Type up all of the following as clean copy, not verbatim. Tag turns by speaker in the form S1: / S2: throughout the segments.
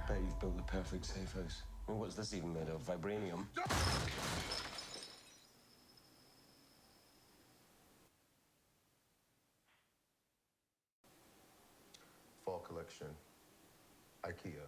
S1: bet you've built the perfect safe house. Well, what's this even made of? Vibranium?
S2: Fall collection. IKEA.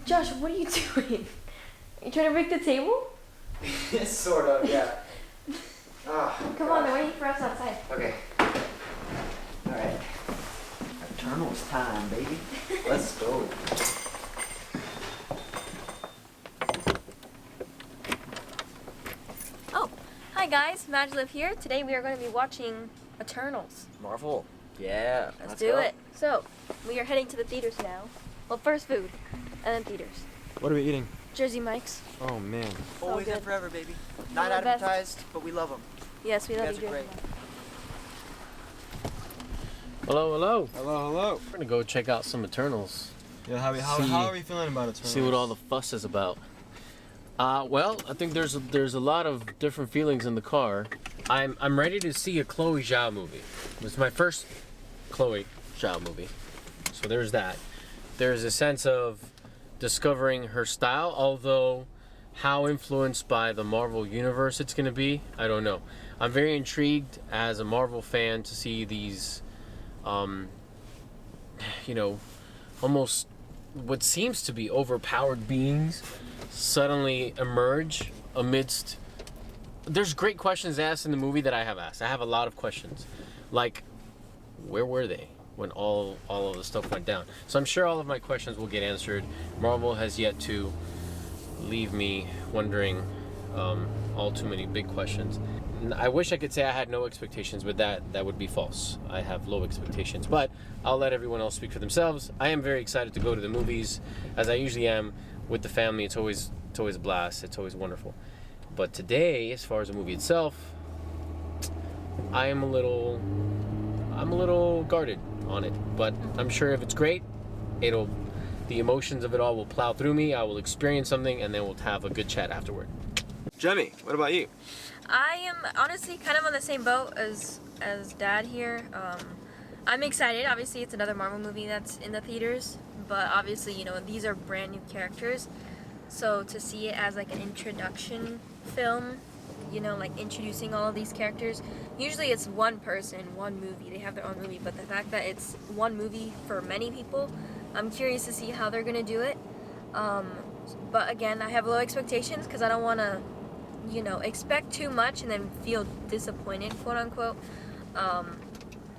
S3: Josh, what are you doing? Are you trying to break the table?
S4: Sort of, yeah.
S3: Come on, they're waiting for us outside.
S4: Okay. Alright. Eternals time, baby. Let's go.
S3: Oh, hi guys, MaJeliv here. Today we are going to be watching Eternals.
S4: Marvel. Yeah.
S3: Let's do it. So, we are heading to the theaters now. Well, first food, and then theaters.
S5: What are we eating?
S3: Jersey Mike's.
S5: Oh man.
S4: Always
S3: good.
S4: and forever, baby.
S3: Not
S4: Not
S3: the best.
S4: advertised, but we love them.
S3: Yes, we love
S4: guys
S3: you,
S4: are
S3: Jersey
S4: great.
S3: Mike's.
S6: Hello, hello.
S5: Hello, hello.
S6: We're gonna go check out some Eternals.
S5: Yeah, how are we feeling about it?
S6: See what all the fuss is about. Well, I think there's a lot of different feelings in the car. I'm ready to see a Chloe Zhao movie. It's my first Chloe Zhao movie, so there's that. There's a sense of discovering her style, although how influenced by the Marvel universe it's gonna be, I don't know. I'm very intrigued as a Marvel fan to see these, you know, almost what seems to be overpowered beings suddenly emerge amidst. There's great questions asked in the movie that I have asked. I have a lot of questions, like, where were they when all of the stuff went down? So I'm sure all of my questions will get answered. Marvel has yet to leave me wondering all too many big questions. I wish I could say I had no expectations, but that would be false. I have low expectations, but I'll let everyone else speak for themselves. I am very excited to go to the movies, as I usually am with the family. It's always a blast. It's always wonderful. But today, as far as the movie itself, I'm a little guarded on it. But I'm sure if it's great, the emotions of it all will plow through me. I will experience something, and then we'll have a good chat afterward.
S5: Jemmy, what about you?
S3: I am honestly kind of on the same boat as Dad here. I'm excited. Obviously, it's another Marvel movie that's in the theaters, but obviously, you know, these are brand new characters. So to see it as like an introduction film, you know, like introducing all of these characters. Usually it's one person, one movie. They have their own movie, but the fact that it's one movie for many people, I'm curious to see how they're gonna do it. But again, I have low expectations because I don't want to, you know, expect too much and then feel disappointed, quote unquote.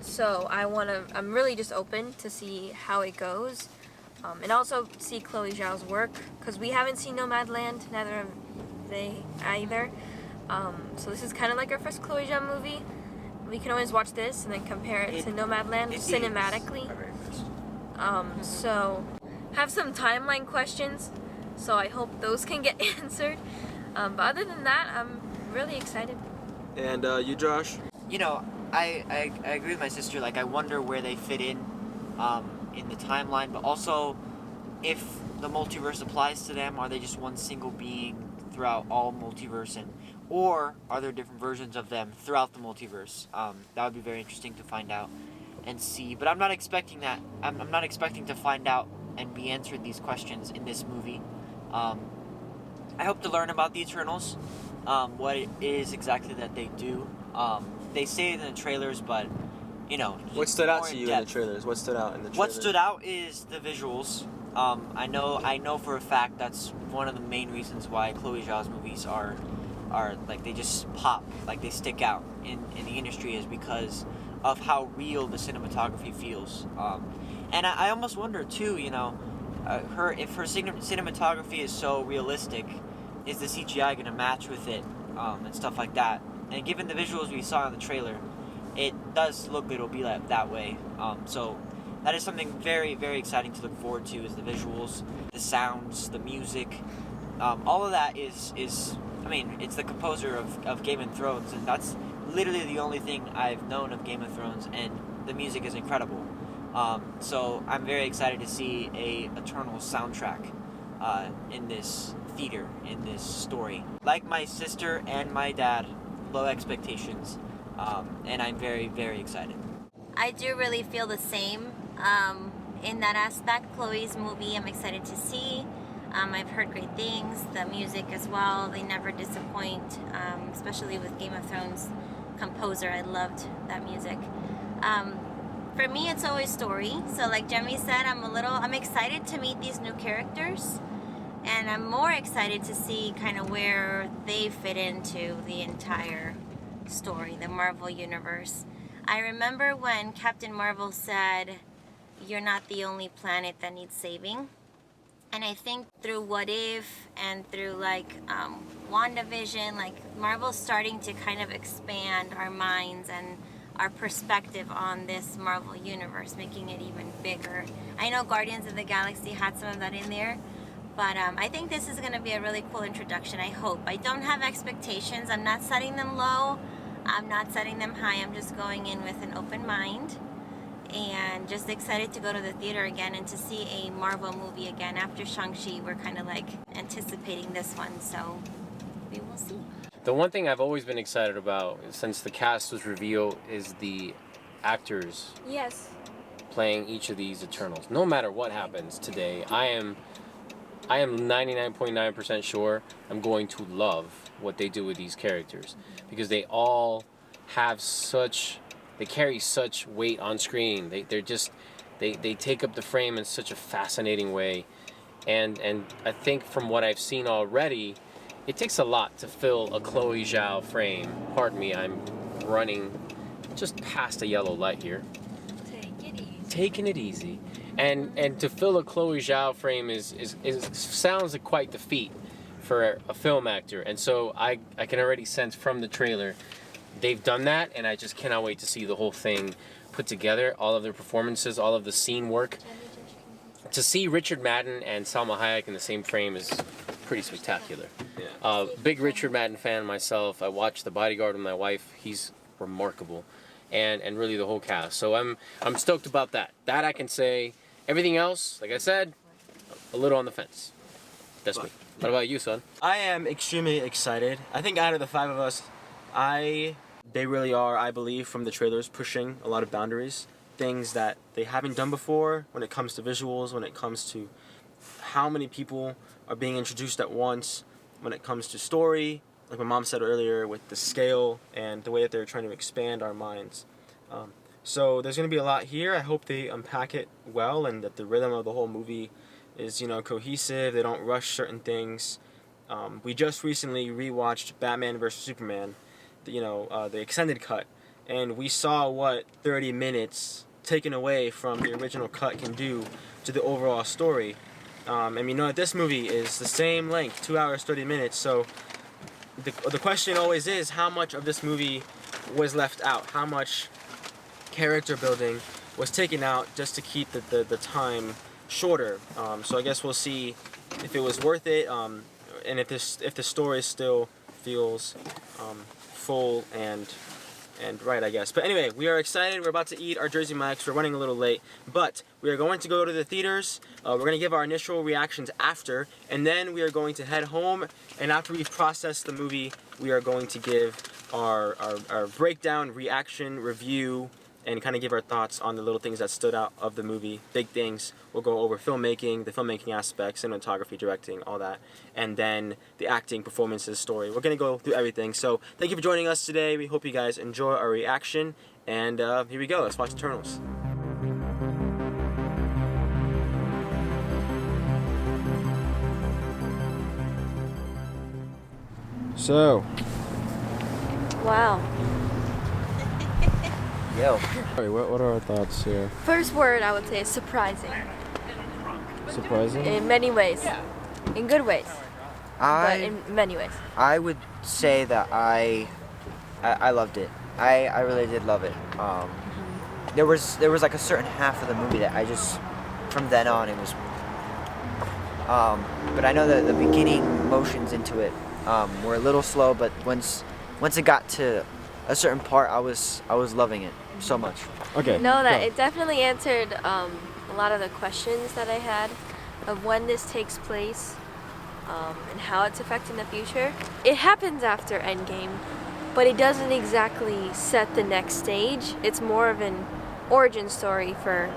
S3: So I'm really just open to see how it goes, and also see Chloe Zhao's work, because we haven't seen Nomadland, neither have they either. So this is kind of like our first Chloe Zhao movie. We can always watch this and then compare it to Nomadland cinematically. So have some timeline questions, so I hope those can get answered. But other than that, I'm really excited.
S5: And you, Josh?
S4: You know, I agree with my sister. Like, I wonder where they fit in the timeline, but also if the multiverse applies to them. Are they just one single being throughout all multiverse, or are there different versions of them throughout the multiverse? That would be very interesting to find out and see. But I'm not expecting that. I'm not expecting to find out and be answered these questions in this movie. I hope to learn about the Eternals, what it is exactly that they do. They say it in the trailers, but, you know.
S5: What stood out to you in the
S4: depth.
S5: trailers? What stood out in the trailers?
S4: What stood out is the visuals. I know for a fact that's one of the main reasons why Chloe Zhao's movies are like, they just pop, like they stick out in the industry, is because of how real the cinematography feels. And I almost wonder too, you know, if her cinematography is so realistic, is the CGI going to match with it, and stuff like that? And given the visuals we saw in the trailer, it does look like it'll be like that way. So that is something very, very exciting to look forward to. Is the visuals, the sounds, the music, all of that is. I mean, it's the composer of Game of Thrones, and that's literally the only thing I've known of Game of Thrones, and the music is incredible. So I'm very excited to see a Eternal soundtrack in this theater, in this story. Like my sister and my dad, low expectations, and I'm very, very excited.
S7: I do really feel the same in that aspect. Chloe's movie I'm excited to see. I've heard great things. The music as well, they never disappoint, especially with Game of Thrones composer. I loved that music. For me, it's always story. So like Jemmy said, I'm excited to meet these new characters, and I'm more excited to see kind of where they fit into the entire story, the Marvel universe. I remember when Captain Marvel said, "You're not the only planet that needs saving." And I think through What If and through like WandaVision, like Marvel's starting to kind of expand our minds and our perspective on this Marvel universe, making it even bigger. I know Guardians of the Galaxy had some of that in there, but I think this is going to be a really cool introduction. I hope. I don't have expectations. I'm not setting them low. I'm not setting them high. I'm just going in with an open mind. And just excited to go to the theater again and to see a Marvel movie again. After Shang-Chi, we're kind of like anticipating this one, so we will see.
S6: The one thing I've always been excited about since the cast was revealed is the actors
S3: Yes.
S6: playing each of these Eternals. No matter what happens today, I am 99.9% sure I'm going to love what they do with these characters, because they all have they carry such weight on screen. They take up the frame in such a fascinating way, and I think from what I've seen already, it takes a lot to fill a Chloe Zhao frame. Pardon me, I'm running just past a yellow light here.
S3: Take it easy.
S6: Taking it easy, and to fill a Chloe Zhao frame is sounds like quite the feat for a film actor, and so I can already sense from the trailer they've done that, and I just cannot wait to see the whole thing put together, all of their performances, all of the scene work. To see Richard Madden and Salma Hayek in the same frame is pretty spectacular.
S5: Yeah.
S6: Big Richard Madden fan myself. I watched The Bodyguard with my wife. He's remarkable, and really the whole cast. So I'm stoked about that. That I can say. Everything else, like I said, a little on the fence. That's me. What about you, son?
S5: I am extremely excited. I think out of the five of us, they really are, I believe, from the trailers, pushing a lot of boundaries. Things that they haven't done before when it comes to visuals, when it comes to how many people are being introduced at once, when it comes to story, like my mom said earlier, with the scale and the way that they're trying to expand our minds. So there's going to be a lot here. I hope they unpack it well, and that the rhythm of the whole movie is, cohesive. They don't rush certain things. We just recently rewatched Batman vs. Superman, the extended cut, and we saw what 30 minutes taken away from the original cut can do to the overall story. And that this movie is the same length, 2 hours 30 minutes. So the question always is, how much of this movie was left out? How much character building was taken out just to keep the time shorter? So I guess we'll see if it was worth it, and if the story still feels full and right, I guess. But anyway, we are excited. We're about to eat our Jersey Mike's. We're running a little late, but we are going to go to the theaters. We're going to give our initial reactions after, and then we are going to head home. And after we've processed the movie, we are going to give our breakdown, reaction, review, and kind of give our thoughts on the little things that stood out of the movie. Big things. We'll go over filmmaking, the filmmaking aspects, cinematography, directing, all that. And then the acting, performances, story. We're going to go through everything. So thank you for joining us today. We hope you guys enjoy our reaction. And here we go. Let's watch Eternals. So.
S3: Wow.
S4: Yo.
S5: Alright, what are our thoughts here?
S3: First word I would say is surprising.
S5: Surprising?
S3: In many ways. In good ways. But in many ways.
S4: I would say that I loved it. I really did love it. there was like a certain half of the movie that I just, from then on, it was. But I know that the beginning motions into it were a little slow, but once it got to a certain part, I was loving it so much.
S5: Okay.
S3: No, that
S5: go.
S3: it definitely answered a lot of the questions that I had of when this takes place and how it's affecting the future. It happens after Endgame, but it doesn't exactly set the next stage. It's more of an origin story for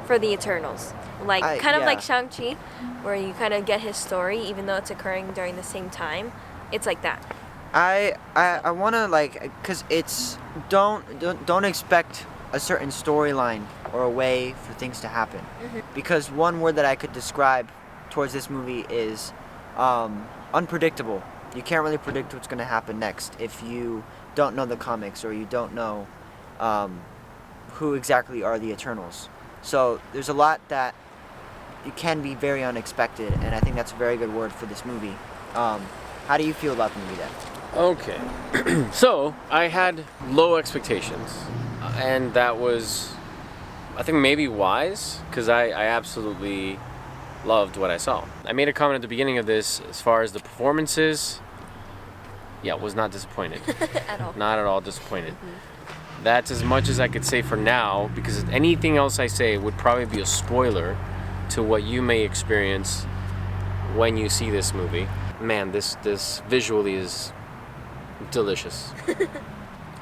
S3: the Eternals. Like
S4: Yeah.
S3: like Shang-Chi, where you kind of get his story even though it's occurring during the same time. It's like that.
S4: I want to cuz it's don't expect a certain storyline or a way for things to happen. Because one word that I could describe towards this movie is unpredictable. You can't really predict what's going to happen next if you don't know the comics or you don't know who exactly are the Eternals. So there's a lot that it can be very unexpected, and I think that's a very good word for this movie. How do you feel about the movie then?
S6: Okay. So, I had low expectations. And that was, I think, maybe wise, because I absolutely loved what I saw. I made a comment at the beginning of this as far as the performances. Yeah, was not disappointed.
S3: At all.
S6: Not at all disappointed. That's as much as I could say for now, because anything else I say would probably be a spoiler to what you may experience when you see this movie. Man, this visually is delicious.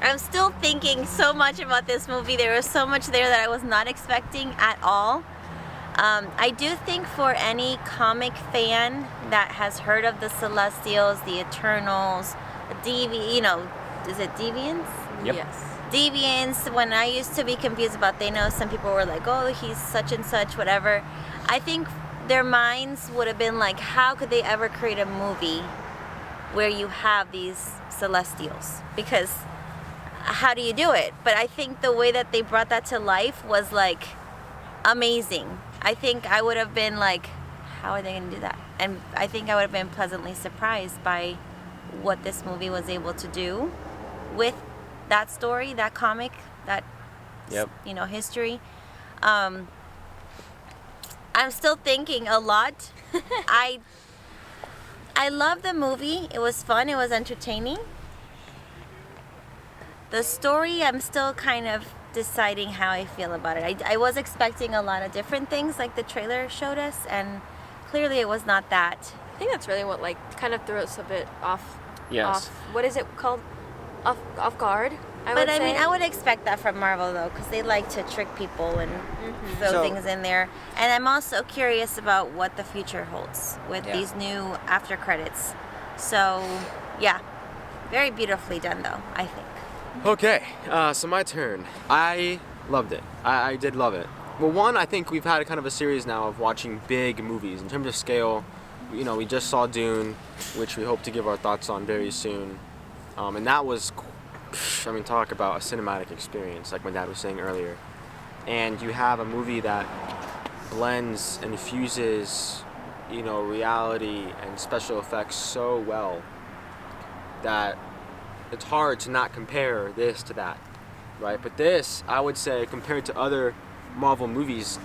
S7: I'm still thinking so much about this movie. There was so much there that I was not expecting at all. I do think for any comic fan that has heard of the Celestials, the Eternals, is it Deviants?
S6: Yep.
S3: Yes.
S7: Deviants, when I used to be confused about Thanos, some people were like, oh, he's such and such, whatever. I think their minds would have been like, how could they ever create a movie where you have these Celestials? Because how do you do it? But I think the way that they brought that to life was like amazing. I think I would have been like, how are they going to do that? And I think I would have been pleasantly surprised by what this movie was able to do with that story, that comic, that
S6: Yep.
S7: history. I'm still thinking a lot. I love the movie. It was fun. It was entertaining. The story, I'm still kind of deciding how I feel about it. I was expecting a lot of different things like the trailer showed us, and clearly it was not that.
S3: I think that's really what kind of threw us a bit off.
S6: Yes.
S3: Off. What is it called? Off guard.
S7: But I mean, I would expect that from Marvel though, because they like to trick people and throw
S4: So-
S7: things in there. And I'm also curious about what the future holds with
S4: Yeah.
S7: these new after credits. So, yeah, very beautifully done though, I think.
S5: Okay, so my turn. I loved it. I did love it. Well, one, I think we've had a kind of a series now of watching big movies. In terms of scale, we just saw Dune, which we hope to give our thoughts on very soon. And that was, talk about a cinematic experience, like my dad was saying earlier. And you have a movie that blends and fuses, reality and special effects so well that it's hard to not compare this to that, right? But this, I would say, compared to other Marvel movies,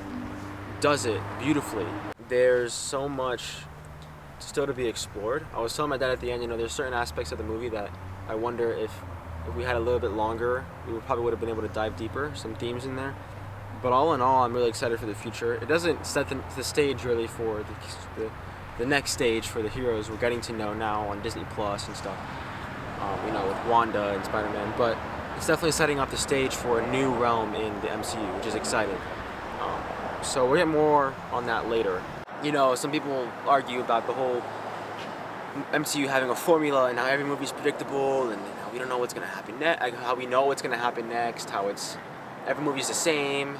S5: does it beautifully. There's so much still to be explored. I was telling my dad at the end, there's certain aspects of the movie that I wonder if we had a little bit longer, we probably would have been able to dive deeper, some themes in there. But all in all, I'm really excited for the future. It doesn't set the stage really for the next stage for the heroes we're getting to know now on Disney Plus and stuff. With Wanda and Spider-Man, but it's definitely setting up the stage for a new realm in the MCU, which is exciting. So we'll get more on that later. Some people argue about the whole MCU having a formula and how every movie's predictable and how we don't know what's gonna happen next, how we know what's gonna happen next, how every movie's the same,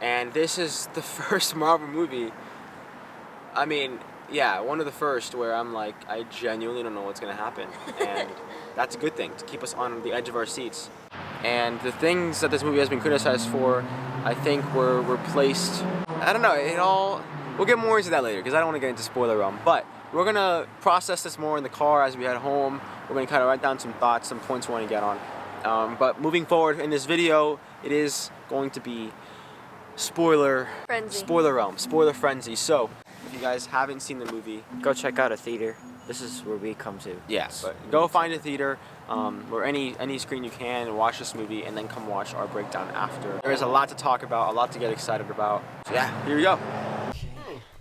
S5: and this is the first Marvel movie. One of the first where I'm like, I genuinely don't know what's gonna happen, and that's a good thing to keep us on the edge of our seats. And the things that this movie has been criticized for, I think were replaced. I don't know. We'll get more into that later because I don't want to get into spoiler realm. But we're gonna process this more in the car as we head home. We're gonna kind of write down some thoughts, some points we want to get on. But moving forward in this video, it is going to be spoiler realm, spoiler frenzy. So if you guys haven't seen the movie,
S4: Go check out a theater. This is where we come to.
S5: yeah, but go find a theater or any screen you can and watch this movie, and then come watch our breakdown after. There is a lot to talk about, a lot to get excited about. So yeah, here we go.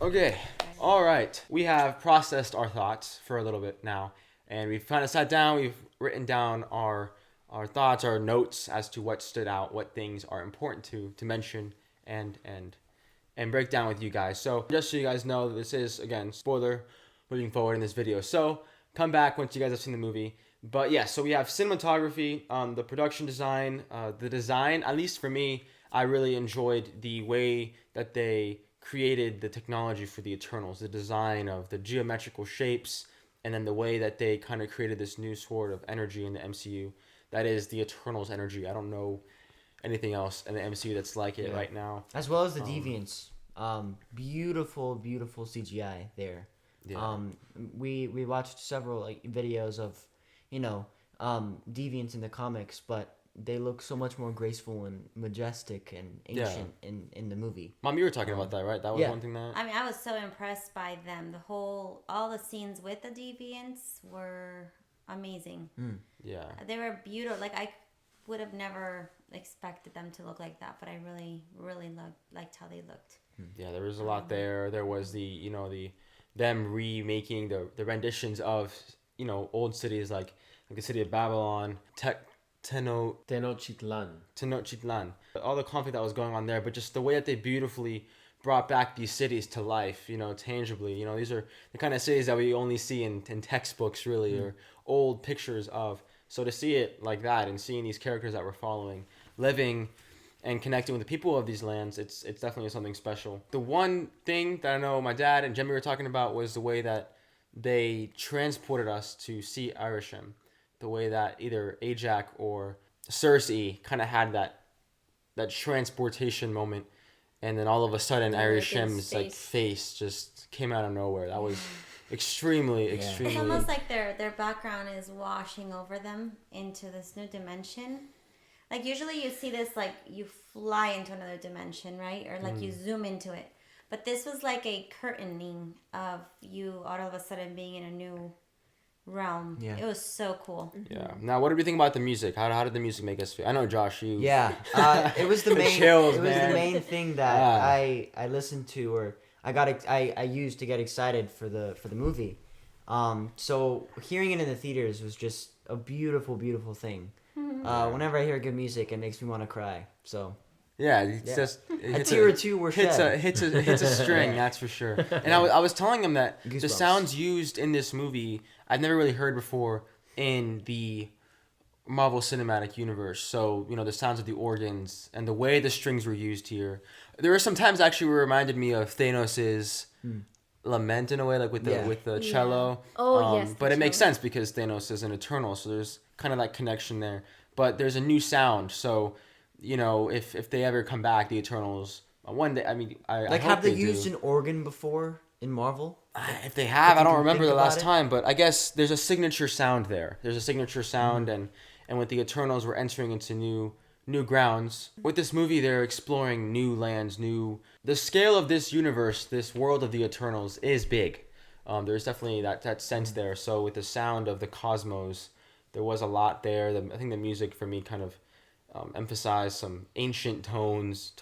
S5: Okay, all right. We have processed our thoughts for a little bit now, and we've kind of sat down. We've written down our thoughts, our notes as to what stood out, what things are important to mention and break down with you guys. So just so you guys know, this is again spoiler moving forward in this video. So come back once you guys have seen the movie. But yeah, so we have cinematography, the production design, the design. At least for me, I really enjoyed the way that they created the technology for the Eternals, the design of the geometrical shapes, and then the way that they kind of created this new sort of energy in the MCU. That is the Eternals energy. I don't know anything else in the MCU that's like it right now.
S4: As well as the Deviants. Beautiful CGI there.
S5: Yeah.
S4: We watched several videos of, Deviants in the comics, but they look so much more graceful and majestic and ancient in the movie.
S5: Mom, you were talking about that, right? That was one thing that...
S7: I mean, I was so impressed by them. All the scenes with the Deviants were amazing.
S5: Yeah.
S7: They were beautiful. Like, I would have never expected them to look like that, but I really, really liked how they looked.
S5: Yeah, there was a lot there. There was them remaking the renditions of, old cities like the city of Babylon,
S6: Tenochtitlan.
S5: All the conflict that was going on there, but just the way that they beautifully brought back these cities to life, tangibly. These are the kind of cities that we only see in textbooks, really, or old pictures of. So to see it like that and seeing these characters that we're following, living and connecting with the people of these lands, it's definitely something special. The one thing that I know my dad and Jimmy were talking about was the way that they transported us to see Irisham. The way that either Ajax or Cersei kind of had that transportation moment, and then all of a sudden Irisham's face just came out of nowhere. That was extremely.
S7: It's almost like their background is washing over them into this new dimension. Like usually you see this like you fly into another dimension, right? Or like you zoom into it. But this was like a curtaining of you all of a sudden being in a new realm. Yeah. It was so cool.
S5: Yeah. Now, what did we think about the music? How did the music make us feel? I know, Josh, you...
S4: Yeah. It was the main...
S5: chills,
S4: it was the main thing that I listened to, or I used to get excited for the movie. So hearing it in the theaters was just a beautiful, beautiful thing. Whenever I hear good music, it makes me want to cry. So...
S5: Yeah, it's just
S4: a tear or two were shed.
S5: Hits a string, that's for sure. And I was telling him that
S4: Goosebumps.
S5: The sounds used in this movie I've never really heard before in the Marvel Cinematic Universe. So the sounds of the organs and the way the strings were used here. There were some times actually where it reminded me of Thanos's lament in a way, like with the cello.
S3: Oh yes.
S5: But it makes sense because Thanos is an Eternal, so there's kind of that connection there. But there's a new sound, so. If they ever come back, the Eternals, one day, I
S4: have they
S5: do.
S4: used an organ before in Marvel?
S5: If they have, I don't remember the last time, but I guess there's a signature sound there. There's a signature sound, and with the Eternals, we're entering into new grounds. With this movie, they're exploring new lands, the scale of this universe, this world of the Eternals is big. There's definitely that sense there. So with the sound of the cosmos, there was a lot there. I think the music for me kind of emphasize some ancient tones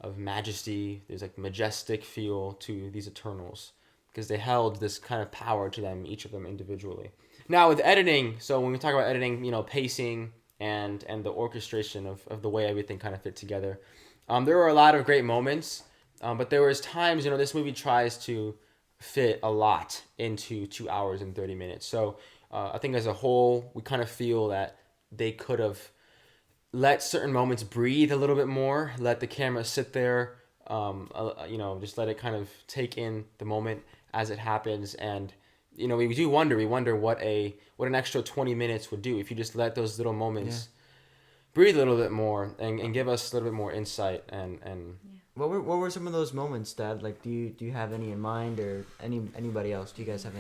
S5: of majesty. There's like majestic feel to these Eternals because they held this kind of power to them, each of them individually. Now with editing, so when we talk about editing, pacing and the orchestration of the way everything kind of fit together, there were a lot of great moments, but there was times, this movie tries to fit a lot into 2 hours and 30 minutes. So I think as a whole, we kind of feel that they could have let certain moments breathe a little bit more, let the camera sit there, just let it kind of take in the moment as it happens. And, we wonder what an extra 20 minutes would do if you just let those little moments breathe a little bit more and give us a little bit more insight. And
S4: What were some of those moments, Dad? Like, do you have any in mind, or anybody else? Do you guys have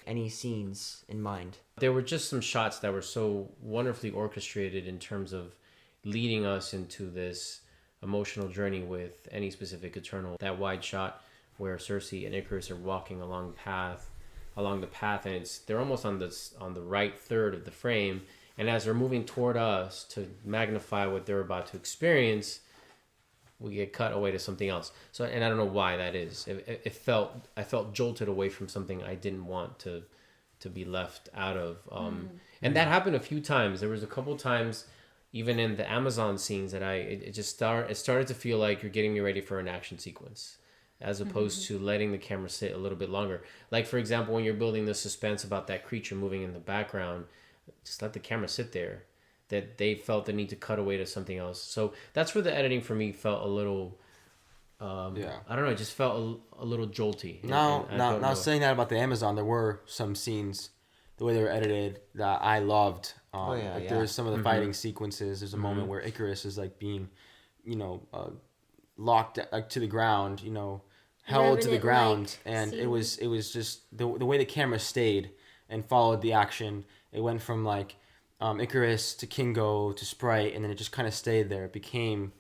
S4: any scenes in mind?
S6: There were just some shots that were so wonderfully orchestrated in terms of leading us into this emotional journey with any specific Eternal. That wide shot where Cersei and Icarus are walking along the path, and they're almost on the right third of the frame, and as they're moving toward us to magnify what they're about to experience, we get cut away to something else. So, and I don't know why that is. I felt jolted away from something I didn't want to be left out of. And that happened a few times. There was a couple times, even in the Amazon scenes, that it started to feel like you're getting me ready for an action sequence, as opposed to letting the camera sit a little bit longer. Like, for example, when you're building the suspense about that creature moving in the background, just let the camera sit there. That they felt the need to cut away to something else. So that's where the editing for me felt a little, I don't know, it just felt a little jolty.
S5: Now saying that about the Amazon, there were some scenes, the way they were edited, that I loved. There was some of the fighting sequences. There's a moment where Icarus is like being, locked to the ground, held to the ground, and it was just the way the camera stayed and followed the action. It went from like Icarus to Kingo to Sprite, and then it just kind of stayed there. It became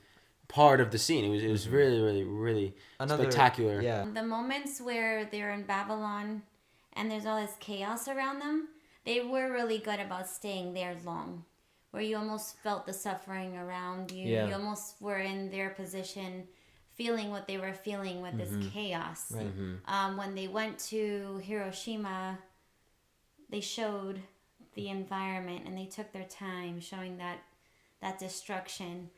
S5: part of the scene. It was really, really, really spectacular.
S4: Yeah.
S7: The moments where they're in Babylon and there's all this chaos around them, they were really good about staying there long, where you almost felt the suffering around you.
S6: Yeah.
S7: You almost were in their position, feeling what they were feeling with this chaos.
S4: Right.
S7: When they went to Hiroshima, they showed the environment and they took their time showing that destruction.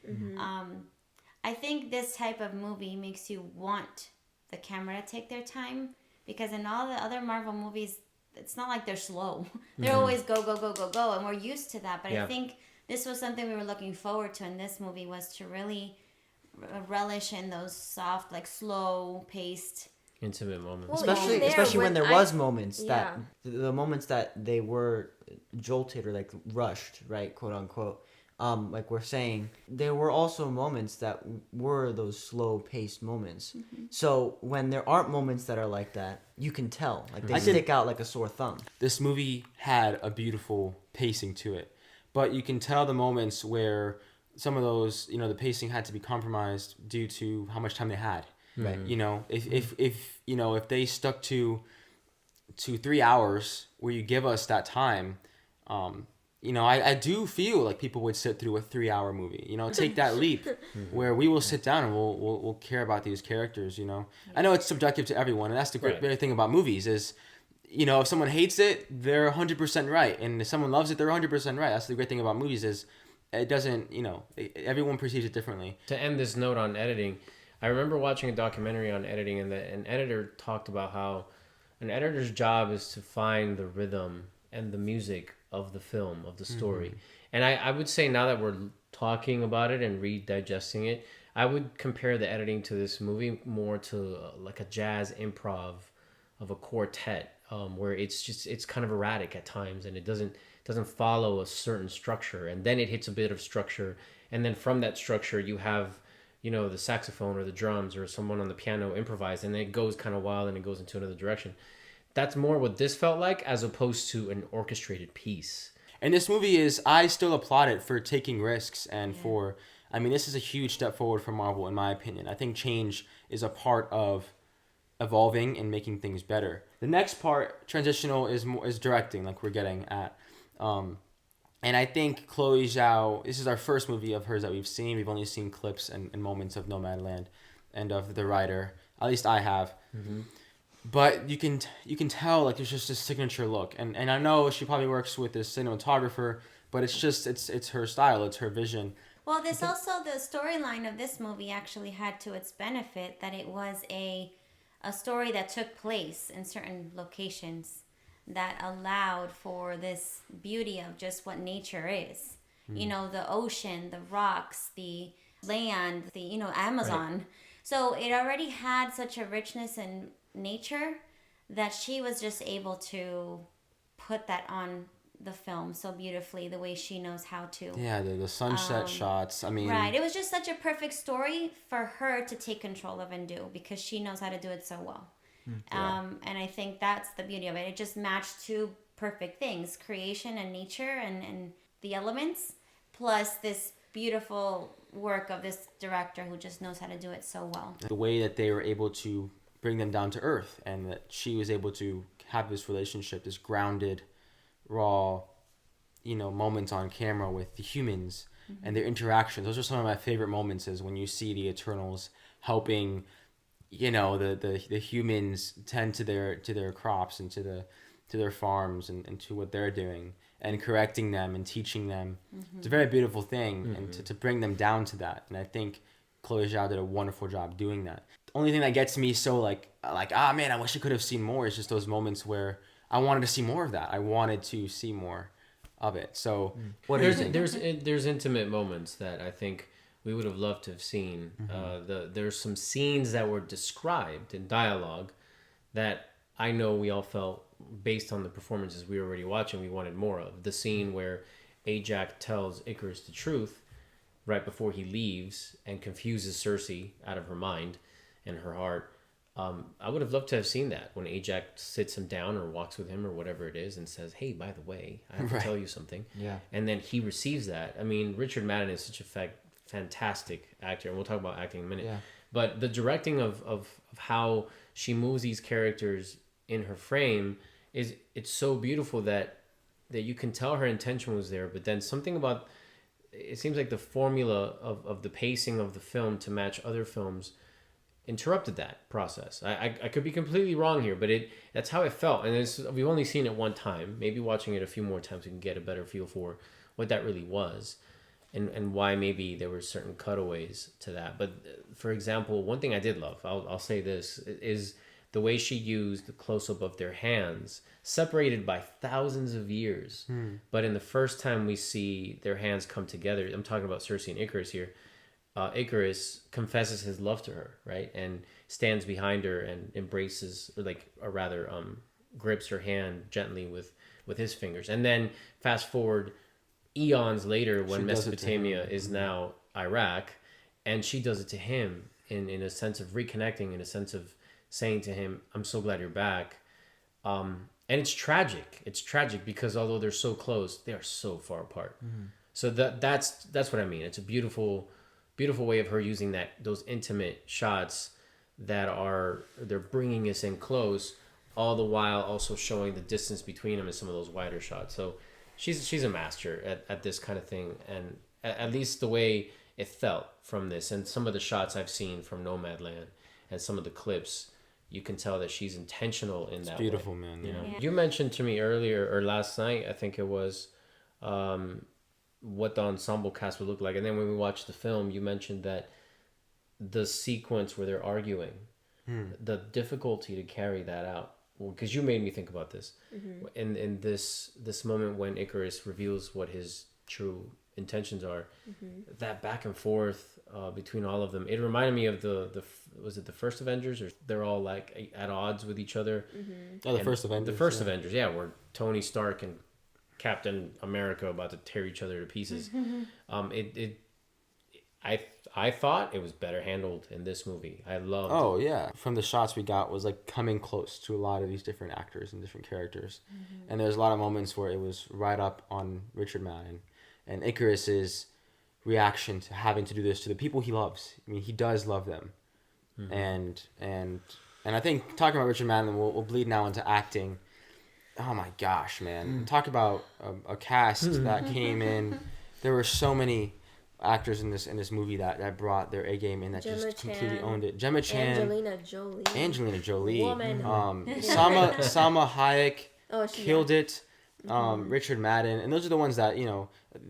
S7: I think this type of movie makes you want the camera to take their time, because in all the other Marvel movies, it's not like they're slow. They're always go, go, go, go, go, and we're used to that. But I think this was something we were looking forward to in this movie, was to really relish in those soft, like slow paced,
S6: intimate moments.
S3: Well,
S4: especially when there was moments
S3: yeah.
S4: that the moments that they were jolted or like rushed, right, quote unquote. Like we're saying, there were also moments that were those slow paced moments. So when there aren't moments that are like that, you can tell, like they stick out like a sore thumb.
S5: This movie had a beautiful pacing to it, but you can tell the moments where some of those, the pacing had to be compromised due to how much time they had.
S4: Right.
S5: If they stuck to 3 hours where you give us that time, I do feel like people would sit through a 3-hour movie. Take that leap where we will sit down and we'll care about these characters. I know it's subjective to everyone, and that's the great thing about movies is, if someone hates it, they're 100% right, and if someone loves it, they're 100% right. That's the great thing about movies is it doesn't, everyone perceives it differently.
S6: To end this note on editing, I remember watching a documentary on editing, and an editor talked about how an editor's job is to find the rhythm and the music of the film, of the story. And I would say, now that we're talking about it and redigesting it, I would compare the editing to this movie more to like a jazz improv of a quartet, where it's kind of erratic at times, and it doesn't follow a certain structure, and then it hits a bit of structure, and then from that structure you have the saxophone or the drums or someone on the piano improvise, and then it goes kind of wild and it goes into another direction. That's more what this felt like, as opposed to an orchestrated piece.
S5: And this movie I still applaud it for taking risks and this is a huge step forward for Marvel, in my opinion. I think change is a part of evolving and making things better. The next part, transitional, is directing, like we're getting at. And I think Chloe Zhao, this is our first movie of hers that we've seen. We've only seen clips and moments of Nomadland and of The Rider. At least I have. But you can tell, like, there's just a signature look. And I know she probably works with this cinematographer, but it's her style, it's her vision.
S7: Well, the storyline of this movie actually had to its benefit that it was a story that took place in certain locations that allowed for this beauty of just what nature is. The ocean, the rocks, the land, the Amazon. Right. So it already had such a richness in nature that she was just able to put that on the film so beautifully, the way she knows how to.
S5: Yeah, the sunset shots.
S7: Right. It was just such a perfect story for her to take control of and do, because she knows how to do it so well. And I think that's the beauty of it. It just matched two perfect things: creation and nature and the elements, plus this beautiful work of this director who just knows how to do it so well.
S5: The way that they were able to bring them down to earth, and that she was able to have this relationship, this grounded, raw, moments on camera with the humans and their interactions. Those are some of my favorite moments, is when you see the Eternals helping, the humans tend to their crops and to their farms and to what they're doing, and correcting them and teaching them. It's a very beautiful thing, and to bring them down to that. And I think Chloe Zhao did a wonderful job doing that. The only thing that gets me so man, I wish I could have seen more, is just those moments where I wanted to see more of that. I wanted to see more of it. So what do you think?
S6: There's intimate moments that I think we would have loved to have seen. There's some scenes that were described in dialogue that I know we all felt, based on the performances we were already watching, we wanted more of. The scene where Ajax tells Icarus the truth right before he leaves and confuses Cersei out of her mind and her heart. I would have loved to have seen that, when Ajax sits him down or walks with him or whatever it is and says, hey, by the way, I have to tell you something.
S5: Yeah.
S6: And then he receives that. I mean, Richard Madden is such a fantastic actor, and we'll talk about acting in a minute.
S5: Yeah.
S6: But the directing of how she moves these characters in her frame it's so beautiful that you can tell her intention was there, but then something about it seems like the formula of the pacing of the film to match other films interrupted that process. I could be completely wrong here, but that's how it felt. And we've only seen it one time. Maybe watching it a few more times, we can get a better feel for what that really was, and why maybe there were certain cutaways to that. But for example, one thing I did love, I'll say this, is the way she used the close-up of their hands, separated by thousands of years. But in the first time we see their hands come together, I'm talking about Cersei and Icarus here, Icarus confesses his love to her, right? And stands behind her and embraces, grips her hand gently with his fingers. And then fast forward eons later, when Mesopotamia is now Iraq, and she does it to him in a sense of reconnecting, in a sense of saying to him, I'm so glad you're back. And it's tragic. It's tragic because although they're so close, they are so far apart. So that's what I mean. It's a beautiful way of her using those intimate shots they're bringing us in close, all the while also showing the distance between them in some of those wider shots. So she's a master at this kind of thing, and at least the way it felt from this, and some of the shots I've seen from Nomadland and some of the clips, you can tell that she's intentional in that.
S5: It's beautiful,
S6: way.
S5: man.
S6: You know? You mentioned to me earlier, or last night, I think it was, what the ensemble cast would look like. And then when we watched the film, you mentioned that the sequence where they're arguing, the difficulty to carry that out. Because you made me think about this. In this moment when Icarus reveals what his true intentions are, that back and forth between all of them, it reminded me of the was it the first Avengers, or they're all like at odds with each other.
S5: Oh, the first Avengers.
S6: The first Avengers, yeah, where Tony Stark and Captain America about to tear each other to pieces. I thought it was better handled in this movie. I loved.
S5: Oh yeah, from the shots we got was like coming close to a lot of these different actors and different characters, and there's a lot of moments where it was right up on Richard Madden and Icarus's reaction to having to do this to the people he loves. I mean, he does love them, and I think talking about Richard Madden, we'll bleed now into acting. Oh my gosh, man! Talk about a cast that came in. There were so many actors in this movie that brought their A game in, that just completely owned it. Gemma Chan, Angelina Jolie,
S3: Woman.
S5: Salma Hayek killed it. Richard Madden, and those are the ones that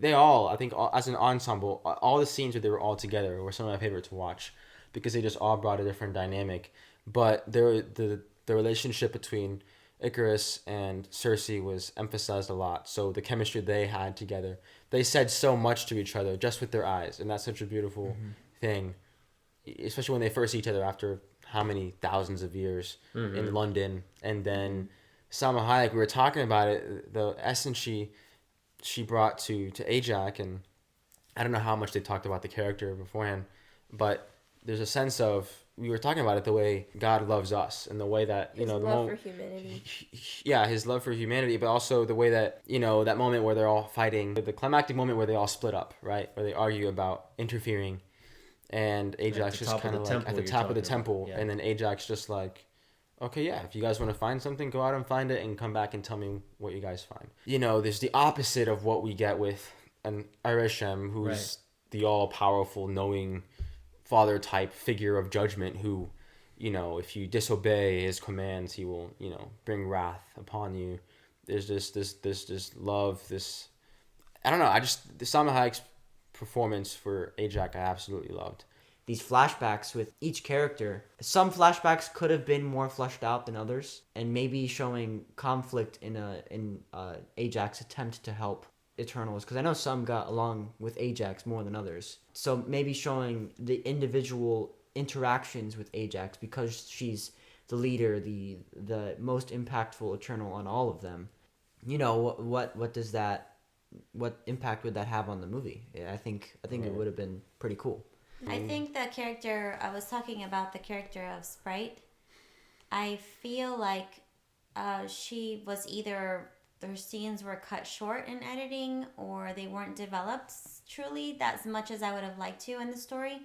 S5: they all, I think, as an ensemble, all the scenes where they were all together were some of my favorite to watch, because they just all brought a different dynamic. But the relationship between Icarus and Cersei was emphasized a lot. So the chemistry they had together, they said so much to each other just with their eyes, and that's such a beautiful thing, especially when they first see each other after how many thousands of years in London. And then Salma Hayek, we were talking about it, the essence she brought to Ajax, and I don't know how much they talked about the character beforehand, but there's a sense of we were talking about it, the way God loves us and the way that,
S3: His
S5: the
S3: love
S5: moment,
S3: for humanity.
S5: yeah, his love for humanity, but also the way that, that moment where they're all fighting, the climactic moment where they all split up, right? Where they argue about interfering, and Ajax
S6: the
S5: just
S6: top of
S5: kind
S6: the
S5: of like
S6: temple
S5: at the
S6: you're
S5: top of the
S6: talking about,
S5: temple,
S6: yeah.
S5: and then Ajax just like, okay, yeah, if you guys want to find something, go out and find it and come back and tell me what you guys find. There's the opposite of what we get with an Arishem, who's
S6: Right.
S5: the all-powerful, knowing father type figure of judgment who, if you disobey his commands, he will, bring wrath upon you. There's this love, this, I don't know, the Salma Hayek's performance for Ajax I absolutely loved.
S4: These flashbacks with each character, some flashbacks could have been more fleshed out than others, and maybe showing conflict in Ajax's attempt to help Eternals, because I know some got along with Ajax more than others. So maybe showing the individual interactions with Ajax, because she's the leader, the most impactful Eternal on all of them. What impact would that have on the movie? I think it would have been pretty cool.
S7: I think the character, I was talking about the character of Sprite. I feel like she was either, her scenes were cut short in editing, or they weren't developed truly as much as I would have liked to in the story.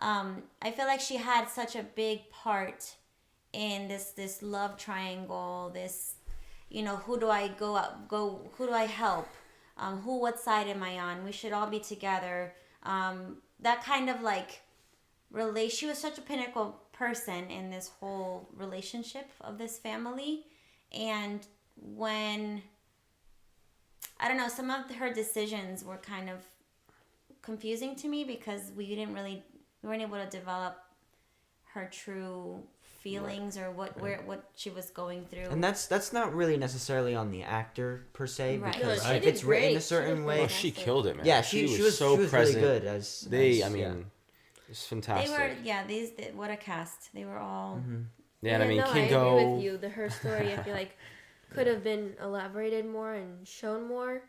S7: I feel like she had such a big part in this love triangle, this, who do I who do I help? What side am I on? We should all be together. That kind of like she was such a pinnacle person in this whole relationship of this family. And when, I don't know, some of her decisions were kind of confusing to me, because we weren't able to develop her true feelings, or what she was going through.
S4: And that's not really necessarily on the actor per se,
S7: Right.
S4: because
S3: No, she
S4: if
S3: did
S4: it's written
S3: great.
S4: a certain
S3: She did
S4: way.
S5: Oh,
S3: great.
S5: she killed it, man.
S4: Yeah, she was
S5: so present.
S4: really good as
S5: It's fantastic.
S7: What a cast. They were all...
S5: Yeah, and I mean,
S3: I
S5: Kingo.
S3: agree with you. Her story, I feel like, could have been elaborated more and shown more.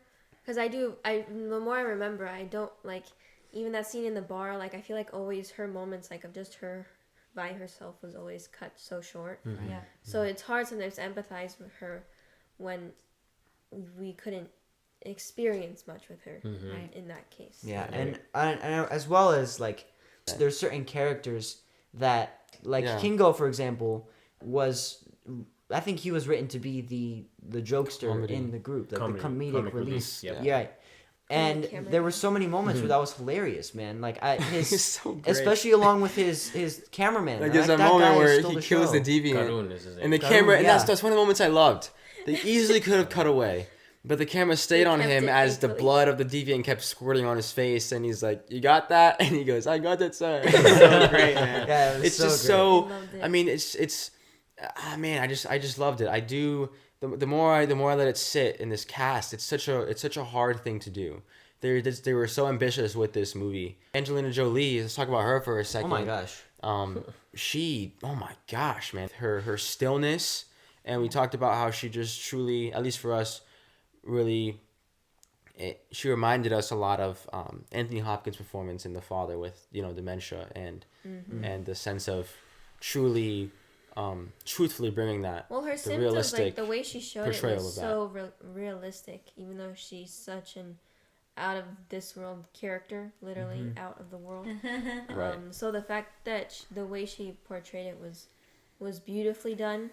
S3: Because the more I remember, I don't, like, even that scene in the bar, like, I feel like always her moments, like, of just her by herself was always cut so short.
S7: Yeah.
S3: So it's hard sometimes to empathize with her when we couldn't experience much with her in that case.
S4: Yeah, and as well as, like, there's certain characters that, like, Kingo, for example, I think he was written to be the jokester in the group, like the comedic relief.
S6: yeah.
S4: Right. And
S3: Camera
S4: there were so many moments where that was hilarious, man. Like
S5: He's so great.
S4: especially along with his cameraman.
S5: Like,
S4: man.
S5: there's
S4: that
S5: a moment
S4: guy
S5: where
S4: stole
S5: he
S4: the
S5: kills
S4: show.
S5: the deviant,
S6: Karun is his name.
S5: and the
S4: Karun,
S5: camera, and
S4: yeah.
S5: that's one of the moments I loved. They easily could have cut away, but the camera stayed on
S3: kept
S5: him
S3: it,
S5: as the
S3: thankfully.
S5: blood of the deviant kept squirting on his face, and he's like, "You got that?" And he goes, "I got that, sir." It's so great, man.
S4: Yeah, it was
S5: It's
S4: so
S5: just
S4: great.
S3: I
S5: so.
S3: loved it.
S5: I mean, it's. Man, I just loved it. I do. The more I let it sit in this cast, it's such a hard thing to do. They were so ambitious with this movie. Angelina Jolie, let's talk about her for a
S4: Oh
S5: second.
S4: my gosh.
S5: Oh my gosh, man. Her stillness, and we talked about how she just truly, at least for us, really, she reminded us a lot of Anthony Hopkins' performance in The Father with, dementia and the sense of truly, truthfully bringing that.
S3: Well, her
S5: the
S3: symptoms,
S5: realistic
S3: like the way she showed it,
S5: portrayal
S3: was
S5: of
S3: so realistic. Even though she's such an out of this world character, literally out of the world.
S5: Right.
S3: So the fact that the way she portrayed it was beautifully done.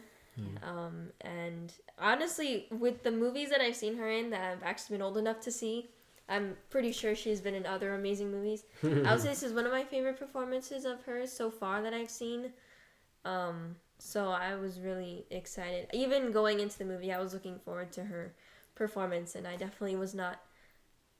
S3: And honestly, with the movies that I've seen her in that I've actually been old enough to see, I'm pretty sure she's been in other amazing movies. I would say this is one of my favorite performances of hers so far that I've seen. So I was really excited. Even going into the movie, I was looking forward to her performance, and I definitely was not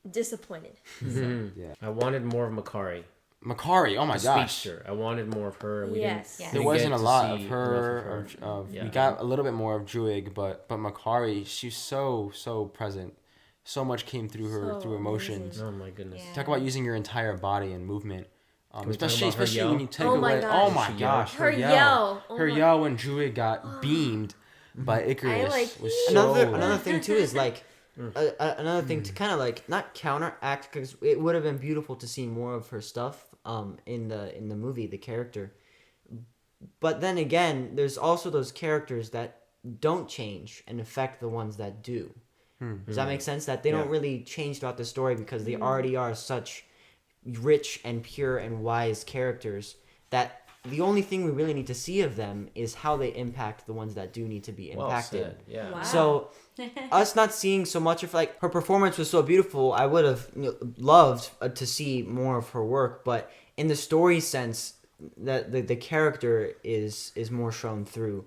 S3: disappointed.
S5: Yeah.
S6: I wanted more of Makari.
S5: Makari, oh my
S6: The
S5: gosh.
S6: speedster. I wanted more of her. We
S3: Yes.
S6: didn't,
S3: Yes.
S5: There
S6: we
S5: wasn't
S6: get
S5: a
S6: to
S5: lot of
S6: see
S5: her.
S6: enough of her.
S5: We got a little bit more of Druig, but Makari, she's so present. So much came through her
S3: So
S5: through emotions.
S3: amazing.
S6: Oh my goodness.
S7: Yeah.
S5: Talk about using your entire body and movement.
S6: we talk
S5: Especially
S6: about her
S5: when you
S6: yell?
S5: take
S3: Oh my
S5: away.
S3: gosh.
S5: Oh my
S6: She yelled.
S5: gosh,
S3: Her yell. Oh
S5: her
S3: my-
S5: yell when Druig got beamed by Icarus was so.
S4: Another thing too is like another thing to kind of like not counteract, because it would have been beautiful to see more of her stuff in the movie, the character,
S8: But then again, there's also those characters that don't change and affect the ones that do. Does that make sense? That they don't really change throughout the story because they already are such rich and pure and wise characters that the only thing we really need to see of them is how they impact the ones that do need to be impacted.
S6: Well said. Yeah.
S7: Wow.
S8: So us not seeing so much of, like, her performance was so beautiful, I would have loved to see more of her work, but in the story sense, that the character is more shown through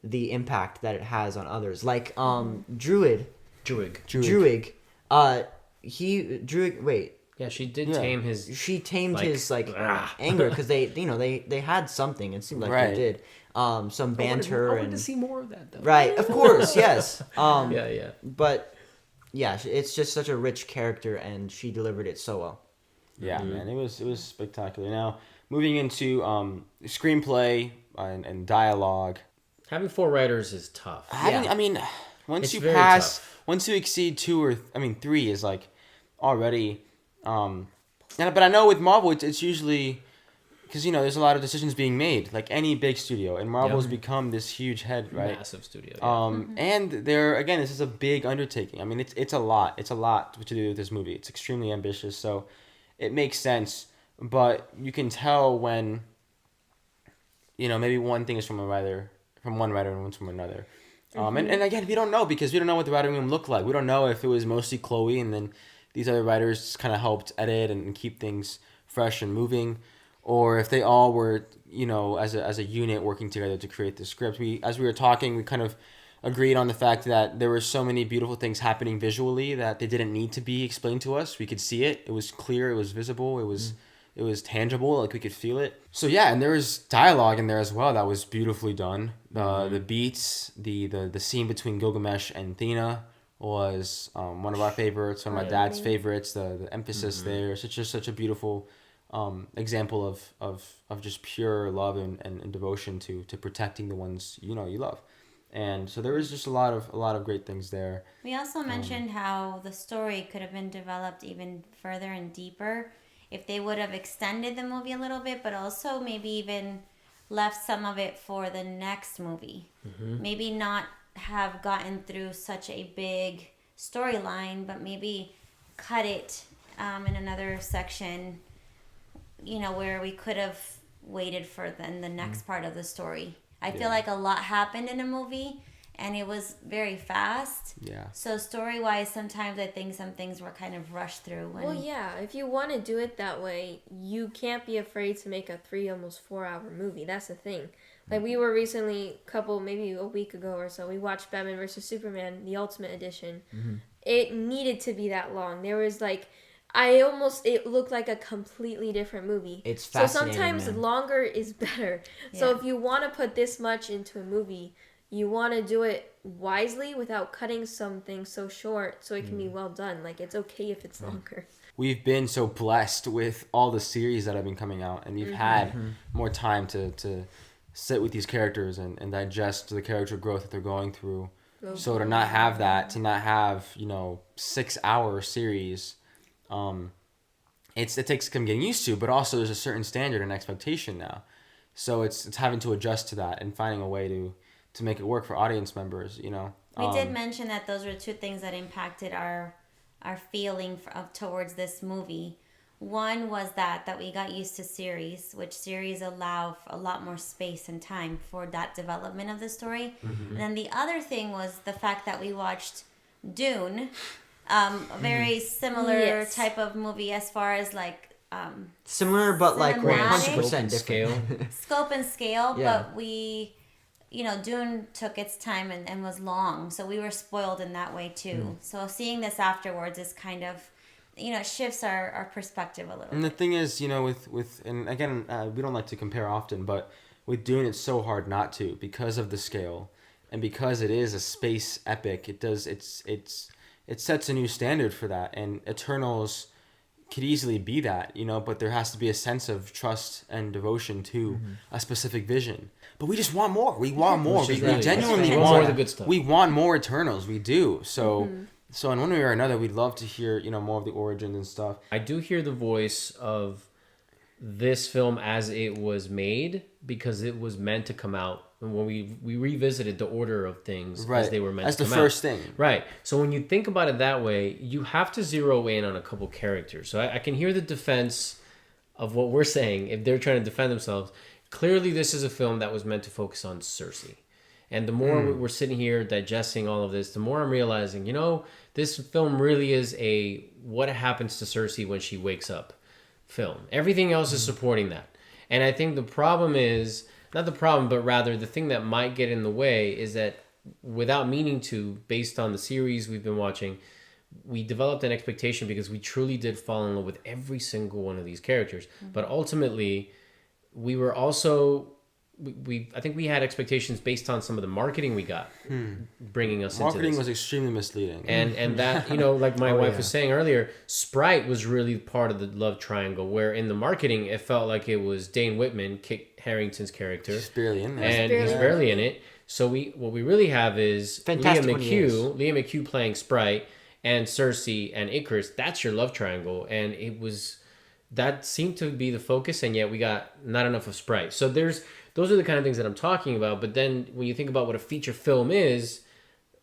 S8: the impact that it has on others. Like Druid. Wait.
S6: Yeah, she did tame his.
S8: She tamed
S6: like,
S8: his anger because they had something. It seemed like they did. Some banter
S6: I wanted
S8: and
S6: to see more of that though.
S8: right, of course, yes.
S6: Yeah.
S8: But yeah, it's just such a rich character, and she delivered it so well.
S5: Yeah, man, it was spectacular. Now moving into screenplay and dialogue.
S6: Having 4 writers is tough.
S5: I mean, once
S6: It's
S5: you
S6: very
S5: pass,
S6: tough.
S5: once you exceed 3 is like already. But I know with Marvel, it's usually because there's a lot of decisions being made, like any big studio, and Marvel's become this huge head, right?
S6: Massive studio. Yeah.
S5: And this is a big undertaking. I mean, it's a lot. It's a lot to do with this movie. It's extremely ambitious, so it makes sense. But you can tell when, maybe one thing is from one writer, and one's from another. And again, we don't know because we don't know what the writing room looked like. We don't know if it was mostly Chloe and then these other writers just kind of helped edit and keep things fresh and moving, or if they all were, as a unit working together to create the script. As we were talking, we kind of agreed on the fact that there were so many beautiful things happening visually that they didn't need to be explained to us. We could see it. It was clear. It was visible. It was tangible. Like we could feel it. So yeah, and there was dialogue in there as well that was beautifully done. The beats, the scene between Gilgamesh and Athena was one of our favorites, one of my dad's favorites. The emphasis there, such a beautiful example of just pure love and devotion to protecting the ones you love. And so there was just a lot of great things there.
S7: We also mentioned how the story could have been developed even further and deeper if they would have extended the movie a little bit, but also maybe even left some of it for the next movie. Maybe not have gotten through such a big storyline, but maybe cut it in another section, where we could have waited for the next part of the story. I feel like a lot happened in a movie and it was very fast.
S5: Yeah.
S7: So story-wise, sometimes I think some things were kind of rushed through.
S3: Well, yeah, if you want to do it that way, you can't be afraid to make a 3, almost 4-hour movie. That's the thing. Like, we were recently, maybe a week ago or so, we watched Batman vs. Superman, the Ultimate Edition. It needed to be that long. There was, it looked like a completely different movie.
S8: It's fascinating,
S3: so sometimes
S8: man.
S3: Longer is better.
S7: Yeah.
S3: So if you want to put this much into a movie, you want to do it wisely without cutting something so short so it can be well done. Like, it's okay if it's longer.
S5: We've been so blessed with all the series that have been coming out, and we've had more time to sit with these characters and digest the character growth that they're going through. So to not have 6-hour series, it takes some getting used to, but also there's a certain standard and expectation now. So it's having to adjust to that and finding a way to make it work for audience members,
S7: We did mention that those were 2 things that impacted our feeling towards this movie. One was that we got used to series, which series allow a lot more space and time for that development of the story. And then the other thing was the fact that we watched Dune, a very similar type of movie as far as
S8: Similar, but like
S7: cinematic
S8: 100% different.
S7: scope and scale,
S8: Yeah.
S7: but we, Dune took its time and was long, so we were spoiled in that way too. So seeing this afterwards is kind of, it shifts our perspective a little
S5: And the
S7: bit.
S5: thing is, with and again, we don't like to compare often, but with Dune, it's so hard not to because of the scale, and because it is a space epic. It sets a new standard for that, and Eternals could easily be that, but there has to be a sense of trust and devotion to a specific vision. But we just want more. We want more. We genuinely want
S6: more of the good stuff.
S5: We want more Eternals. We do. So in one way or another, we'd love to hear, more of the origins and stuff.
S6: I do hear the voice of this film as it was made because it was meant to come out. And when we revisited the order of things as they were meant to come out.
S5: That's the first thing.
S6: Right. So when you think about it that way, you have to zero in on a couple characters. So I can hear the defense of what we're saying if they're trying to defend themselves. Clearly, this is a film that was meant to focus on Cersei. And the more we're sitting here digesting all of this, the more I'm realizing, this film really is a what happens to Cersei when she wakes up film. Everything else is supporting that. And I think the problem is, not the problem, but rather the thing that might get in the way is that without meaning to, based on the series we've been watching, we developed an expectation because we truly did fall in love with every single one of these characters. But ultimately, we were also... I think we had expectations based on some of the marketing we got, bringing us into this.
S5: Marketing was extremely misleading.
S6: And that, like my wife was saying earlier, Sprite was really part of the love triangle, where in the marketing, it felt like it was Dane Whitman, Kit Harington's character.
S5: He's barely in there.
S6: And he's barely in it. So what we really have is Liam McHugh playing Sprite, and Cersei and Icarus. That's your love triangle. And that seemed to be the focus, and yet we got not enough of Sprite. So those are the kind of things that I'm talking about. But then when you think about what a feature film is,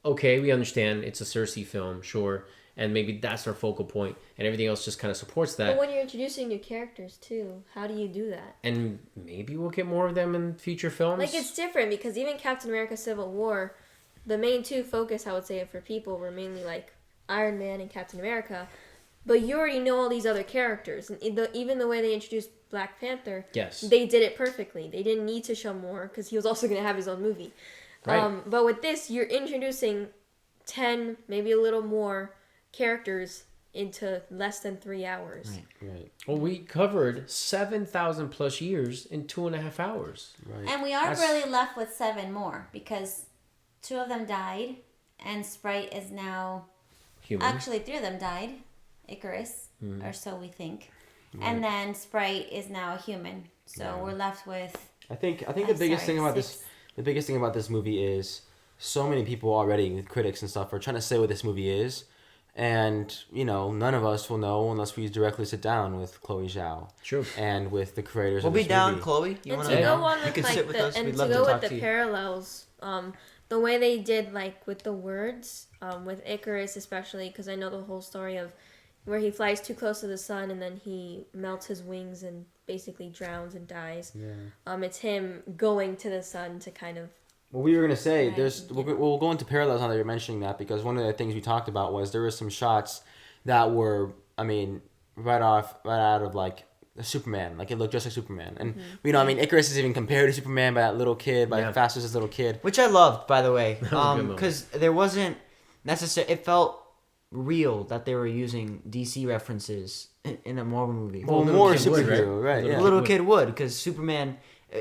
S6: okay, we understand it's a Cersei film, sure. And maybe that's our focal point, and everything else just kind of supports that.
S3: But when you're introducing new characters, too, how do you do that?
S6: And maybe we'll get more of them in future films.
S3: Like, it's different, because even Captain America Civil War, the main two focus, I would say, for people were mainly, like, Iron Man and Captain America. But you already know all these other characters. And even the way they introduced Black Panther,
S6: yes,
S3: they did it perfectly. They didn't need to show more because he was also going to have his own movie.
S6: Right.
S3: But with this, you're introducing 10, maybe a little more characters into less than 3 hours.
S5: Right.
S6: Well, we covered 7,000 plus years in 2.5 hours.
S5: Right.
S7: And we are really left with 7 more because 2 of them died, and Sprite is now...
S6: Human.
S7: Actually, 3 of them died. Icarus, or so we think. Right. And then Sprite is now a human. So we're left with...
S5: I think the biggest thing about
S7: 6.
S5: the biggest thing about this movie is so many people already, critics and stuff, are trying to say what this movie is. And, none of us will know unless we directly sit down with Chloe Zhao.
S6: True.
S5: And with the creators
S8: we'll
S5: of this
S8: be down,
S5: movie.
S8: Chloe.
S3: You want to go on with, like, sit with us. And to go with the parallels, the way they did, like, with the words, with Icarus especially, because I know the whole story of where he flies too close to the sun and then he melts his wings and basically drowns and dies. Yeah. It's him going to the sun to kind of...
S5: Well, we were going to say, we'll go into parallels now that you're mentioning that, because one of the things we talked about was there were some shots that were, right out of, like, Superman. Like, it looked just like Superman. And, Icarus is even compared to Superman by that little kid, by Fastos' little kid.
S8: Which I loved, by the way. Because there wasn't necessarily... It felt real that they were using DC references in a Marvel movie.
S5: Well, more superhero, right? Yeah.
S8: A little kid would, because Superman,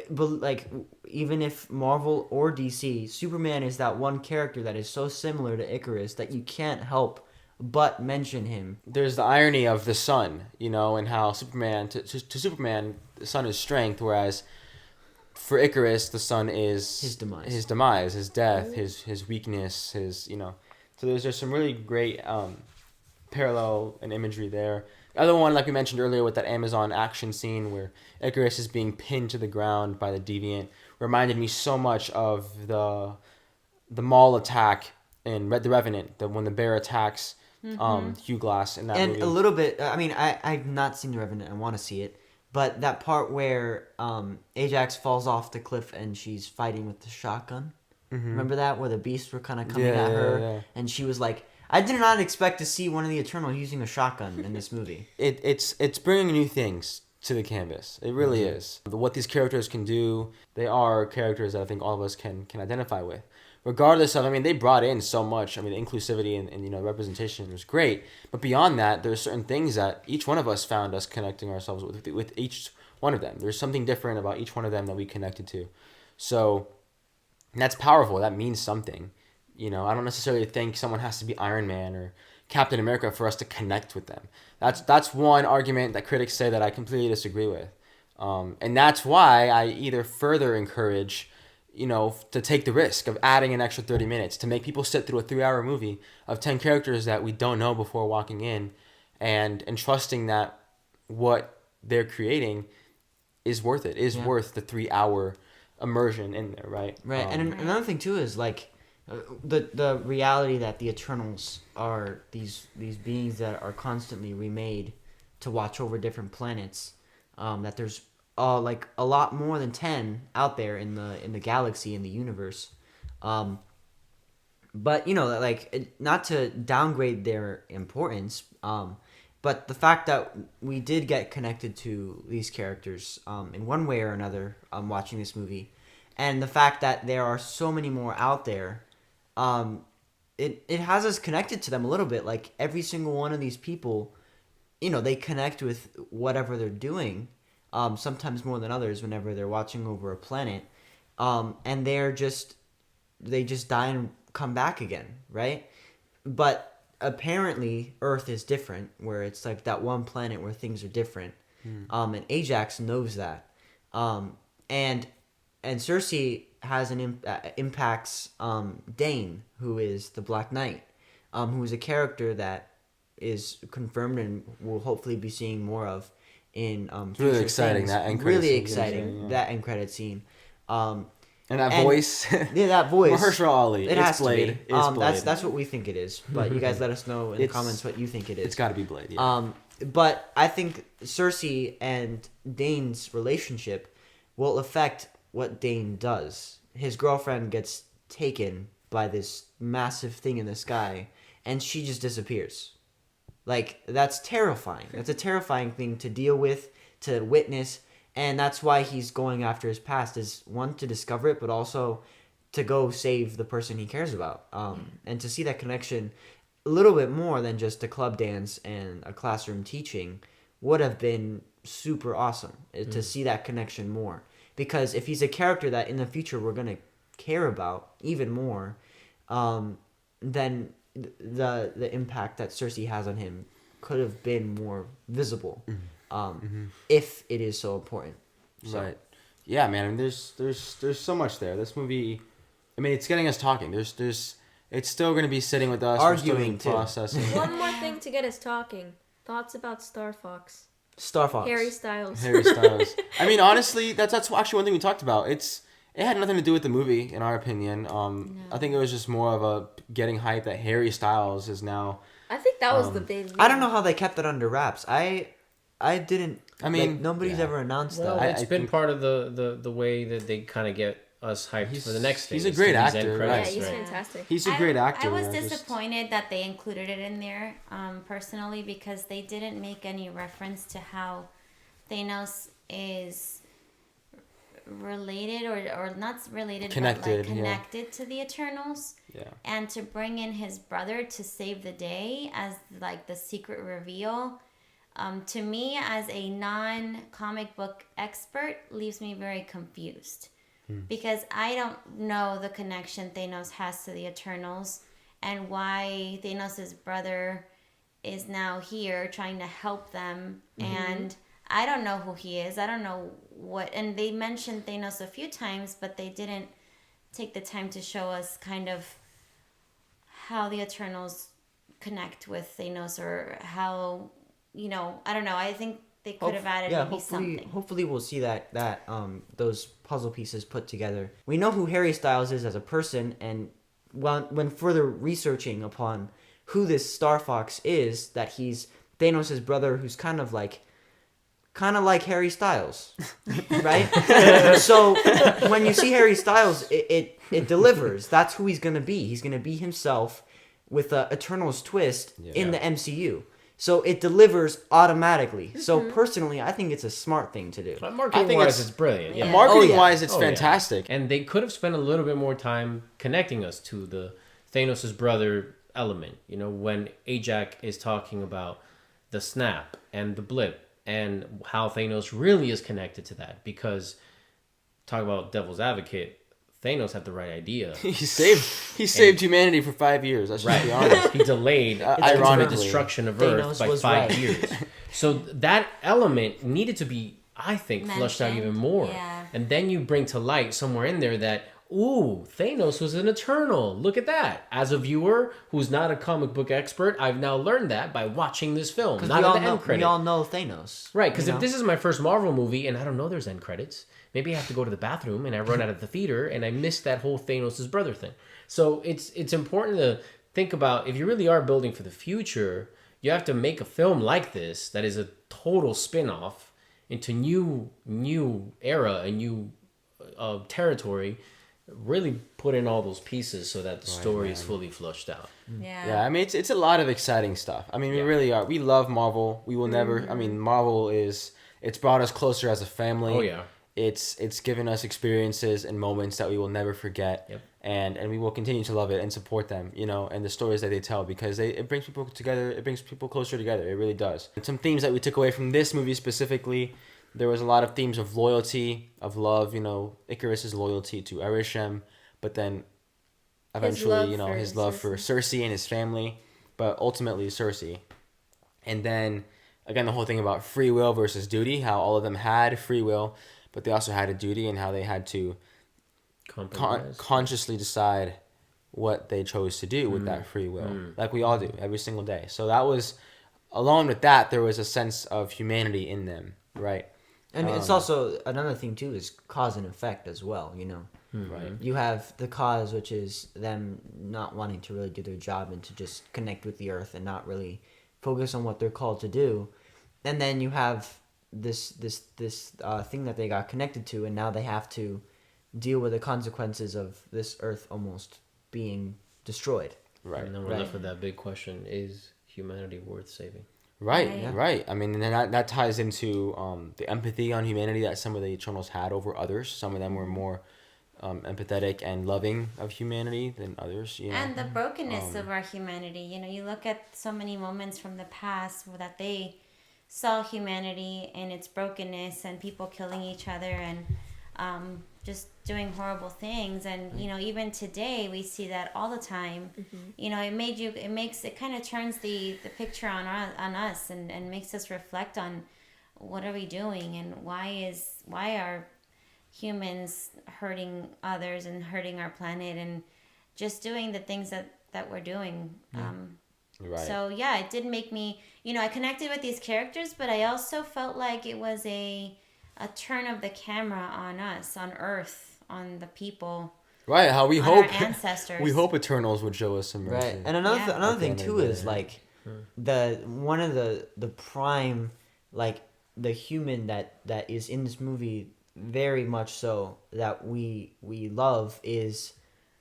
S8: but like even if Marvel or DC, Superman is that one character that is so similar to Icarus that you can't help but mention him.
S5: There's the irony of the sun, and how Superman to Superman the sun is strength, whereas for Icarus the sun is his demise, his death, his weakness, So there's some really great parallel and imagery there. The other one, like we mentioned earlier, with that Amazon action scene where Icarus is being pinned to the ground by the Deviant, reminded me so much of the Maul attack in The Revenant, when the bear attacks Hugh Glass in that movie.
S8: And a little bit, I've not seen The Revenant, I want to see it, but that part where Ajax falls off the cliff and she's fighting with the shotgun. Mm-hmm. Remember that, where the beasts were kind of coming at her, and she was like, I did not expect to see one of the Eternals using a shotgun in this movie.
S5: It's bringing new things to the canvas. It really is. What these characters can do, they are characters that I think all of us can identify with. Regardless of, they brought in so much. The inclusivity and representation was great. But beyond that, there's certain things that each one of us found us connecting ourselves with each one of them. There's something different about each one of them that we connected to. So... And that's powerful. That means something. I don't necessarily think someone has to be Iron Man or Captain America for us to connect with them. That's one argument that critics say that I completely disagree with. And that's why I either further encourage, to take the risk of adding an extra 30 minutes, to make people sit through a 3-hour movie of 10 characters that we don't know before walking in, and trusting that what they're creating is worth it. Is worth the 3-hour immersion in there, right?
S8: Right, and another thing too is like the reality that the Eternals are these beings that are constantly remade to watch over different planets. That there's like a lot more than 10 out there in the galaxy, in the universe. But like, not to downgrade their importance, but the fact that we did get connected to these characters in one way or another watching this movie, and the fact that there are so many more out there, it has us connected to them a little bit. Like, every single one of these people, they connect with whatever they're doing, sometimes more than others whenever they're watching over a planet, and they just die and come back again, right? But apparently Earth is different, where it's like that one planet where things are different, and Ajax knows that, and Cersei has impacts Dane, who is the Black Knight, who is a character that is confirmed and we'll hopefully be seeing more of in future
S5: really exciting
S8: things.
S5: That end credit
S8: really
S5: scene,
S8: exciting that end credit scene.
S5: And that voice.
S8: Yeah, that voice.
S5: Mahershala Ali.
S8: It has
S5: Blade.
S8: to be.
S5: It's Blade.
S8: That's what we think it is. But you guys let us know in the comments what you think it is.
S5: It's got to be Blade. Yeah.
S8: But I think Cersei and Dane's relationship will affect what Dane does. His girlfriend gets taken by this massive thing in the sky, and she just disappears. Like, that's terrifying. That's a terrifying thing to deal with, to witness. And that's why he's going after his past, is one, to discover it, but also to go save the person he cares about. And to see that connection a little bit more than just a club dance and a classroom teaching would have been super awesome, to see that connection more. Because if he's a character that in the future we're going to care about even more, then the impact that Cersei has on him could have been more visible. If it is so important. So.
S5: Right. Yeah, man. I mean, there's so much there. This movie, I mean, it's getting us talking. There's it's still going to be sitting with us,
S8: arguing,
S5: processing.
S3: One more thing to get us talking. Thoughts about Star Fox.
S8: Star Fox.
S3: Harry Styles.
S5: Harry Styles. I mean, honestly, that's actually one thing we talked about. It had nothing to do with the movie, in our opinion. I think it was just more of a getting hype that Harry Styles is now.
S3: I think that was the big.
S8: I don't know how they kept it under wraps. I didn't.
S5: I mean,
S8: like, nobody's ever announced
S6: Well,
S8: that.
S6: it's been part of the way that they kind of get us hyped for the next thing.
S5: He's a great actor,
S3: Yeah,
S5: right?
S3: he's fantastic.
S5: He's a great actor.
S7: I was disappointed that they included it in there, personally, because they didn't make any reference to how Thanos is related or not related,
S5: connected,
S7: but like connected to the Eternals.
S5: Yeah.
S7: And to bring in his brother to save the day as like the secret reveal, to me as a non-comic book expert, leaves me very confused. Because I don't know the connection Thanos has to the Eternals and why Thanos' brother is now here trying to help them. And I don't know who he is. I don't know what. And they mentioned Thanos a few times, but they didn't take the time to show us kind of how the Eternals connect with Thanos, or how, I don't know. I think they could have added maybe something.
S8: Hopefully we'll see that those puzzle pieces put together. We know who Harry Styles is as a person, and when further researching upon who this Star Fox is, that he's Thanos' brother, who's kind of like Harry Styles, right? So when you see Harry Styles, it delivers. That's who he's gonna be. He's gonna be himself with a Eternals twist in the MCU. So it delivers automatically. So personally, I think it's a smart thing to do.
S6: Marketing-wise, it's brilliant. Yeah.
S5: Marketing-wise, it's fantastic.
S6: And they could have spent a little bit more time connecting us to the Thanos' brother element. When Ajax is talking about the snap and the blip, and how Thanos really is connected to that. Because, talk about devil's advocate, Thanos had the right idea.
S5: He saved humanity for 5 years. Let's just be honest.
S6: He delayed the destruction of Earth by 5 years. So that element needed to be, I think, flushed out even more.
S7: Yeah.
S6: And then you bring to light somewhere in there that ooh, Thanos was an Eternal. Look at that. As a viewer who's not a comic book expert, I've now learned that by watching this film.
S8: Because
S6: Not
S8: we,
S6: in
S8: all
S6: the
S8: know,
S6: end credit.
S8: we all know Thanos.
S6: Right, because
S8: you
S6: if
S8: know?
S6: this is my first Marvel movie and I don't know there's end credits, maybe I have to go to the bathroom and I run out of the theater and I miss that whole Thanos' brother thing. So it's important to think about, if you really are building for the future, you have to make a film like this that is a total spin-off into new era and new territory. Really put in all those pieces so that the story is fully flushed out.
S5: Yeah, I mean, it's a lot of exciting stuff. I mean, we really are. We love Marvel. We will never. I mean, Marvel it's brought us closer as a family.
S6: Oh yeah.
S5: It's given us experiences and moments that we will never forget.
S6: Yep.
S5: And we will continue to love it and support them, and the stories that they tell, because it brings people together. It brings people closer together. It really does. And some themes that we took away from this movie specifically, there was a lot of themes of loyalty, of love. Icarus's loyalty to Arishem, but then eventually, his love for Cersei and his family, but ultimately Cersei. And then again, the whole thing about free will versus duty, how all of them had free will, but they also had a duty, and how they had to consciously decide what they chose to do with that free will, like we all do every single day. So that was, along with that, there was a sense of humanity in them, right?
S8: And it's also another thing too is cause and effect as well.
S5: Right.
S8: You have the cause, which is them not wanting to really do their job and to just connect with the earth and not really focus on what they're called to do, and then you have this thing that they got connected to, and now they have to deal with the consequences of this earth almost being destroyed.
S5: Right.
S6: And then we're left with that big question: is humanity worth saving?
S5: Right. I mean, and that ties into the empathy on humanity that some of the Eternals had over others. Some of them were more empathetic and loving of humanity than others.
S7: And the brokenness of our humanity. You look at so many moments from the past that they saw humanity and its brokenness and people killing each other and just doing horrible things. And even today we see that all the time. It kind of turns the picture on us and makes us reflect on what are we doing, and why are humans hurting others and hurting our planet and just doing the things that we're doing.
S5: Right.
S7: So yeah, it did make me, I connected with these characters, but I also felt like it was a turn of the camera on us, on Earth, on the people.
S5: Right. How we
S7: on
S5: hope
S7: our ancestors.
S5: we hope Eternals would show us some mercy.
S8: Right. And another thing
S5: At the
S8: too
S5: end of
S8: is
S5: the day.
S8: like one of the prime, like the human that is in this movie very much so that we love is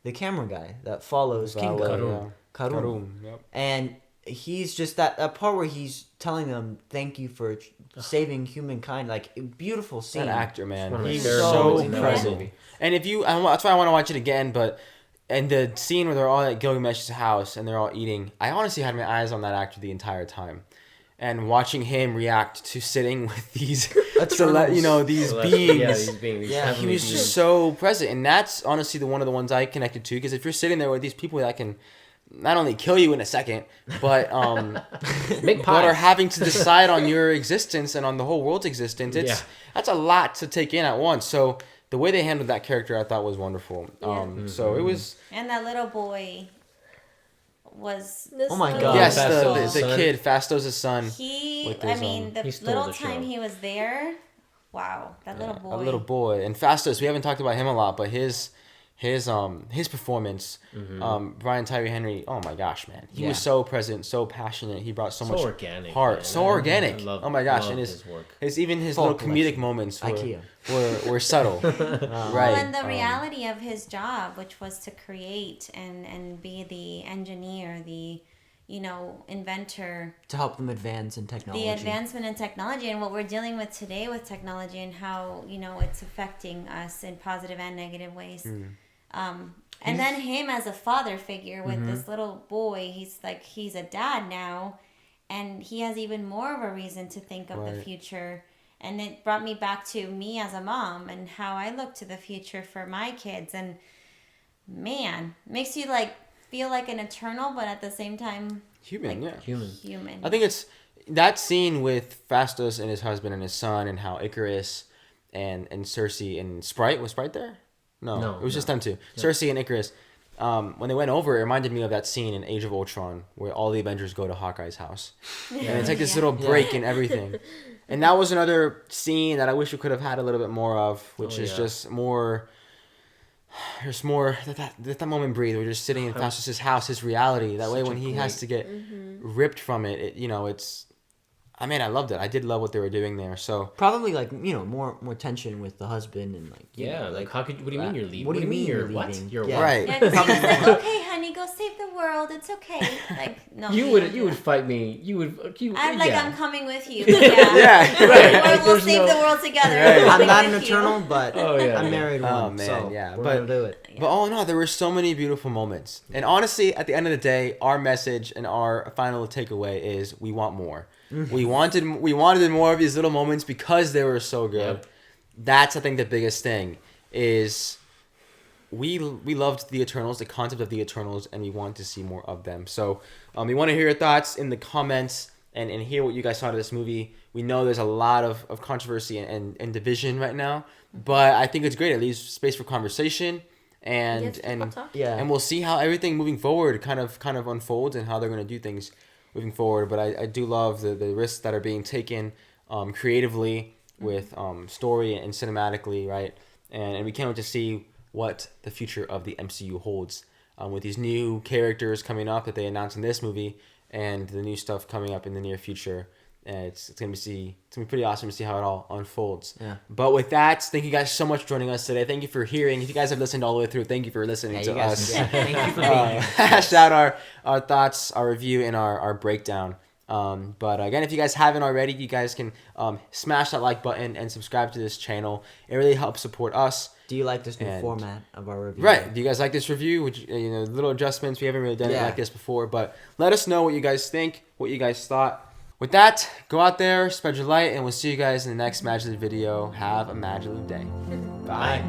S8: the camera guy that follows Kingo. Karun.
S5: Yep.
S8: And he's just that part where he's telling them thank you for saving humankind, like a beautiful scene.
S5: That actor, man, he's
S8: favorite
S5: so
S8: moments in that
S5: present.
S8: movie.
S5: And that's why I want to watch it again. But and the scene where they're all at Gilgamesh's house and they're all eating, I honestly had my eyes on that actor the entire time, and watching him react to sitting with these, these beings. He was just so present, and that's honestly one of the ones I connected to. Because if you're sitting there with these people that can not only kill you in a second, but but are having to decide on your existence and on the whole world's existence, that's a lot to take in at once. So the way they handled that character, I thought was wonderful. So it was.
S7: And that little boy was.
S8: Oh my God!
S5: Yes, the kid, Fastos' son.
S7: The little time he was there, wow, that little boy.
S5: A little boy, and Fastos. We haven't talked about him a lot, but his performance, Brian Tyree Henry. Oh my gosh, man, he was so present, so passionate. He brought so much
S6: organic,
S5: heart,
S6: man.
S5: so organic. Oh my gosh, and
S6: his work.
S5: his little comedic moments were subtle. Right.
S7: Well, and the reality of his job, which was to create and be the engineer, the inventor,
S8: to help them advance in technology.
S7: The advancement in technology, and what we're dealing with today with technology, and how it's affecting us in positive and negative ways. And then him as a father figure with this little boy, he's a dad now, and he has even more of a reason to think of the future. And it brought me back to me as a mom and how I look to the future for my kids. And man, makes you feel like an eternal, but at the same time
S5: human.
S7: Human.
S5: I think it's that scene with Fastos and his husband and his son, and how Icarus and Cersei and Sprite, was Sprite there? No, it was just them two. Cersei and Icarus. When they went over, it reminded me of that scene in Age of Ultron where all the Avengers go to Hawkeye's house. And it's like this little break in everything. And that was another scene that I wish we could have had a little bit more of, which is just more... There's more... Let that moment breathe. We're just sitting in Phastos' house, his reality. That way when he has to get ripped from it, it's... I mean, I loved it. I did love what they were doing there. So
S8: probably like more tension with the husband and like
S6: how could what do you mean you're leaving?
S8: What do you mean you're
S6: what?
S8: leaving?
S6: You're
S8: Yeah.
S6: what?
S5: right.
S7: Yeah, 'cause he was like, okay, honey, go save the world. It's okay. Like, no.
S6: You would fight me.
S7: I'm like,
S6: yeah.
S7: I'm coming with you. Yeah.
S5: Yeah.
S6: Right.
S7: We'll
S6: There's
S7: save
S6: no-
S7: the world together.
S5: Right.
S7: I'm
S8: I'm
S7: coming
S8: not an
S7: with you.
S8: eternal, but
S6: Oh, yeah.
S8: I'm married one.
S5: Oh, man,
S8: so
S5: yeah.
S8: we're
S5: But-
S8: gonna do it.
S5: But oh no, there were so many beautiful moments. And honestly, at the end of the day, our message and our final takeaway is we want more. We wanted more of these little moments because they were so good.
S6: Yep.
S5: That's I think the biggest thing is we loved the Eternals, the concept of the Eternals, and we want to see more of them. So we want to hear your thoughts in the comments and hear what you guys thought of this movie. We know there's a lot of controversy and division right now, but I think it's great. It leaves space for conversation. And we'll see how everything moving forward kind of unfolds and how they're going to do things moving forward. But I do love the risks that are being taken creatively with story and cinematically, right? And we can't wait to see what the future of the MCU holds with these new characters coming up that they announced in this movie and the new stuff coming up in the near future. And it's gonna be pretty awesome to see how it all unfolds.
S8: Yeah.
S5: But with that, thank you guys so much for joining us today. Thank you for hearing. If you guys have listened all the way through, thank you for listening to us.
S8: Thank you for being here.
S5: Hash out our thoughts, our review, and our breakdown. But again, if you guys haven't already, you guys can smash that like button and subscribe to this channel. It really helps support us.
S8: Do you like this new format of our review?
S5: Right. Do you guys like this review? Which little adjustments. We haven't really done it like this before, but let us know what you guys think, what you guys thought. With that, go out there, spread your light, and we'll see you guys in the next MaJeliv video. Have a MaJeliv day.
S6: Bye.